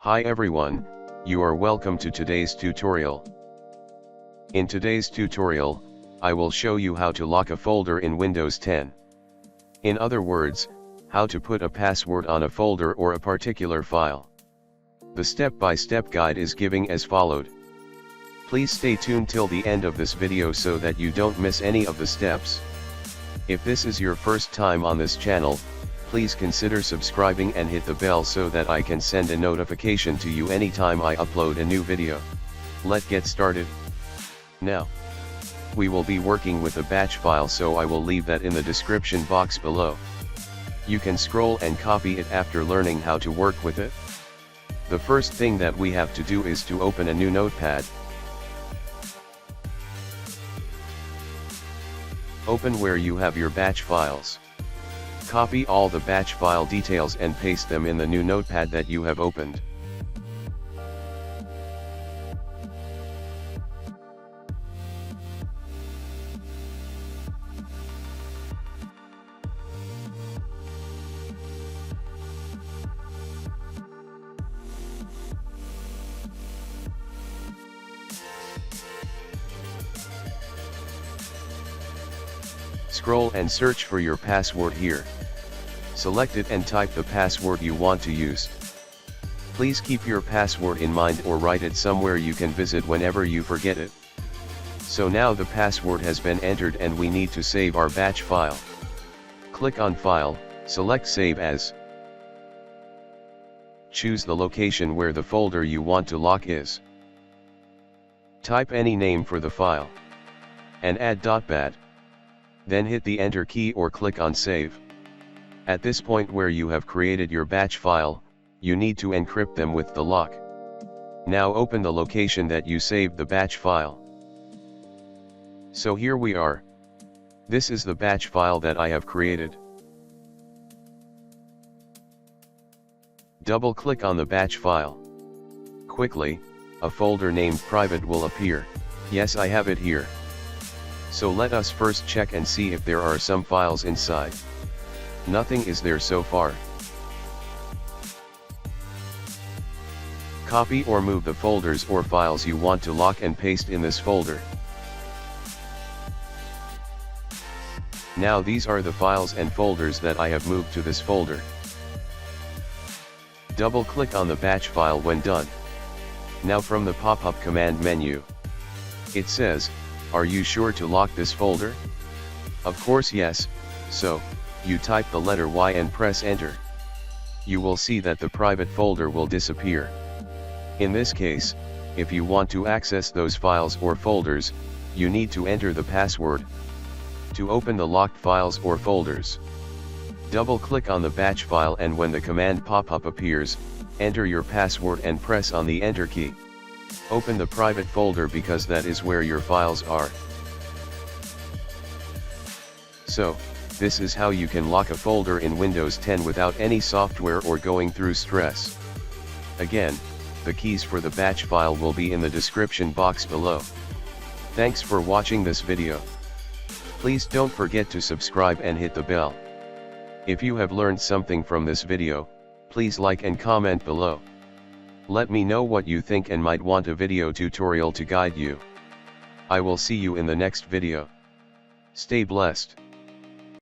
Hi everyone, you are welcome to today's tutorial. In today's tutorial, I will show you how to lock a folder in Windows 10. In other words, how to put a password on a folder or a particular file. The step-by-step guide is given as followed. Please stay tuned till the end of this video so that you don't miss any of the steps. If this is your first time on this channel, please consider subscribing and hit the bell so that I can send a notification to you anytime I upload a new video. Let's get started. Now, we will be working with a batch file, so I will leave that in the description box below. You can scroll and copy it after learning how to work with it. The first thing that we have to do is to open a new notepad. Open where you have your batch files. Copy all the batch file details and paste them in the new notepad that you have opened. Scroll and search for your password here. Select it and type the password you want to use. Please keep your password in mind or write it somewhere you can visit whenever you forget it. So now the password has been entered and we need to save our batch file. Click on File, select Save As. Choose the location where the folder you want to lock is. Type any name for the file. And add .bat. Then hit the Enter key or click on Save. At this point where you have created your batch file, you need to encrypt them with the lock. Now open the location that you saved the batch file. So here we are. This is the batch file that I have created. Double click on the batch file. Quickly, a folder named Private will appear. Yes, I have it here. So let us first check and see if there are some files inside. Nothing is there so far. Copy or move the folders or files you want to lock and paste in this folder. Now these are the files and folders that I have moved to this folder. Double click on the batch file when done. Now from the pop-up command menu, it says, "Are you sure to lock this folder?" Of course yes, so, you type the letter Y and press enter. You will see that the private folder will disappear. In this case, if you want to access those files or folders, you need to enter the password. To open the locked files or folders, double click on the batch file and when the command pop-up appears, enter your password and press on the enter key. Open the private folder because that is where your files are. So, this is how you can lock a folder in Windows 10 without any software or going through stress. Again, the keys for the batch file will be in the description box below. Thanks for watching this video. Please don't forget to subscribe and hit the bell. If you have learned something from this video, please like and comment below. Let me know what you think and might want a video tutorial to guide you. I will see you in the next video. Stay blessed.